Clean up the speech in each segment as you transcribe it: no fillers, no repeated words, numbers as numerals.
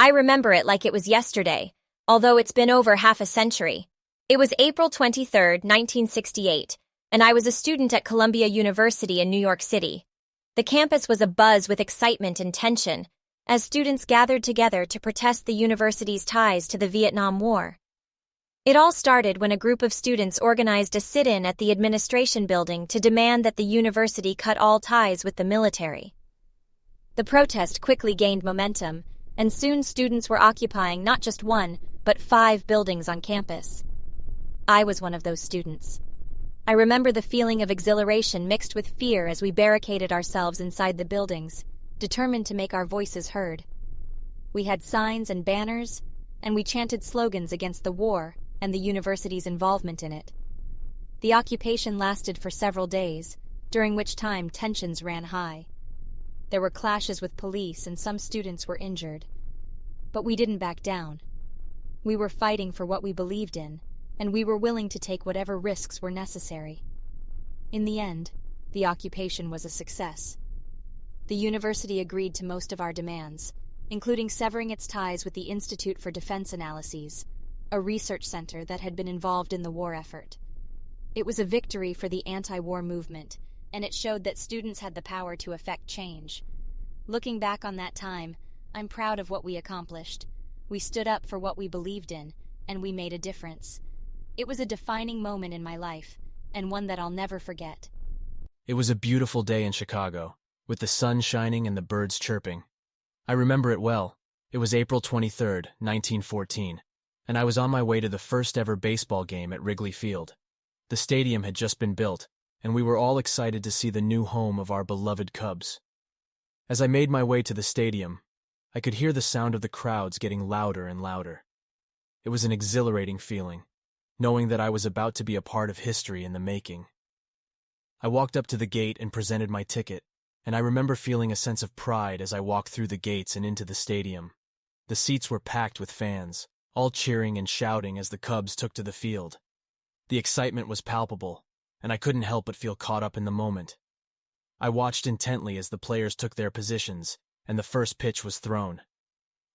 I remember it like it was yesterday, although it's been over half a century. It was April 23, 1968, and I was a student at Columbia University in New York City. The campus was abuzz with excitement and tension, as students gathered together to protest the university's ties to the Vietnam War. It all started when a group of students organized a sit-in at the administration building to demand that the university cut all ties with the military. The protest quickly gained momentum, and soon students were occupying not just one, but 5 buildings on campus. I was one of those students. I remember the feeling of exhilaration mixed with fear as we barricaded ourselves inside the buildings, determined to make our voices heard. We had signs and banners, and we chanted slogans against the war and the university's involvement in it. The occupation lasted for several days, during which time tensions ran high. There were clashes with police and some students were injured. But we didn't back down. We were fighting for what we believed in, and we were willing to take whatever risks were necessary. In the end, the occupation was a success. The university agreed to most of our demands, including severing its ties with the Institute for Defense Analyses, a research center that had been involved in the war effort. It was a victory for the anti-war movement, and it showed that students had the power to effect change. Looking back on that time, I'm proud of what we accomplished. We stood up for what we believed in, and we made a difference. It was a defining moment in my life, and one that I'll never forget. It was a beautiful day in Chicago, with the sun shining and the birds chirping. I remember it well. It was April 23, 1914, and I was on my way to the first ever baseball game at Wrigley Field. The stadium had just been built, and we were all excited to see the new home of our beloved Cubs. As I made my way to the stadium, I could hear the sound of the crowds getting louder and louder. It was an exhilarating feeling, knowing that I was about to be a part of history in the making. I walked up to the gate and presented my ticket, and I remember feeling a sense of pride as I walked through the gates and into the stadium. The seats were packed with fans, all cheering and shouting as the Cubs took to the field. The excitement was palpable, and I couldn't help but feel caught up in the moment. I watched intently as the players took their positions, and the first pitch was thrown.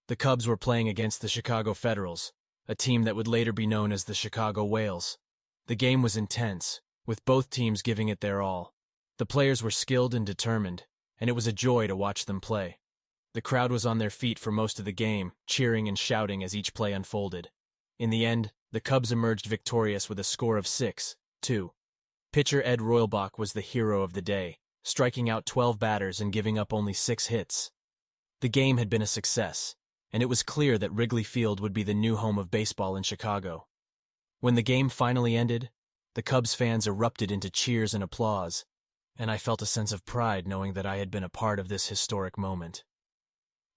The Cubs were playing against the Chicago Federals, a team that would later be known as the Chicago Whales. The game was intense, with both teams giving it their all. The players were skilled and determined, and it was a joy to watch them play. The crowd was on their feet for most of the game, cheering and shouting as each play unfolded. In the end, the Cubs emerged victorious with a score of 6-2. Pitcher Ed Reulbach was the hero of the day, striking out 12 batters and giving up only 6 hits. The game had been a success, and it was clear that Wrigley Field would be the new home of baseball in Chicago. When the game finally ended, the Cubs fans erupted into cheers and applause, and I felt a sense of pride knowing that I had been a part of this historic moment.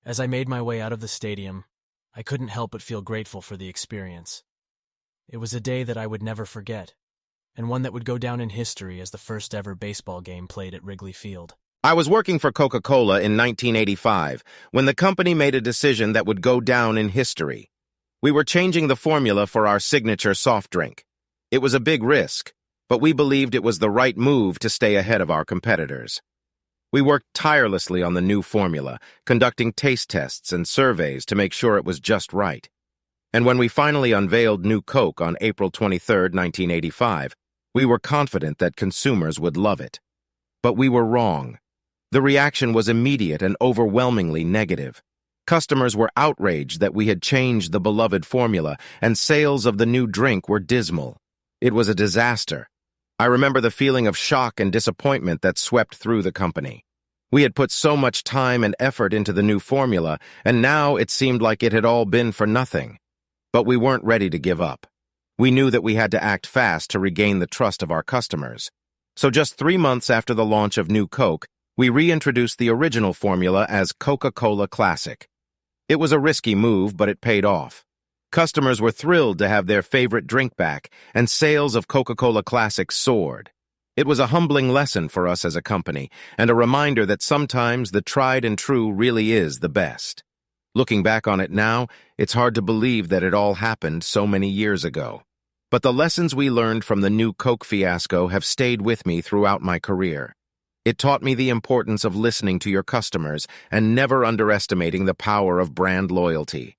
As I made my way out of the stadium, I couldn't help but feel grateful for the experience. It was a day that I would never forget, and one that would go down in history as the first ever baseball game played at Wrigley Field. I was working for Coca-Cola in 1985 when the company made a decision that would go down in history. We were changing the formula for our signature soft drink. It was a big risk, but we believed it was the right move to stay ahead of our competitors. We worked tirelessly on the new formula, conducting taste tests and surveys to make sure it was just right. And when we finally unveiled New Coke on April 23, 1985, we were confident that consumers would love it. But we were wrong. The reaction was immediate and overwhelmingly negative. Customers were outraged that we had changed the beloved formula, and sales of the new drink were dismal. It was a disaster. I remember the feeling of shock and disappointment that swept through the company. We had put so much time and effort into the new formula, and now it seemed like it had all been for nothing. But we weren't ready to give up. We knew that we had to act fast to regain the trust of our customers. So just 3 months after the launch of New Coke, we reintroduced the original formula as Coca-Cola Classic. It was a risky move, but it paid off. Customers were thrilled to have their favorite drink back, and sales of Coca-Cola Classic soared. It was a humbling lesson for us as a company, and a reminder that sometimes the tried and true really is the best. Looking back on it now, it's hard to believe that it all happened so many years ago. But the lessons we learned from the New Coke fiasco have stayed with me throughout my career. It taught me the importance of listening to your customers and never underestimating the power of brand loyalty.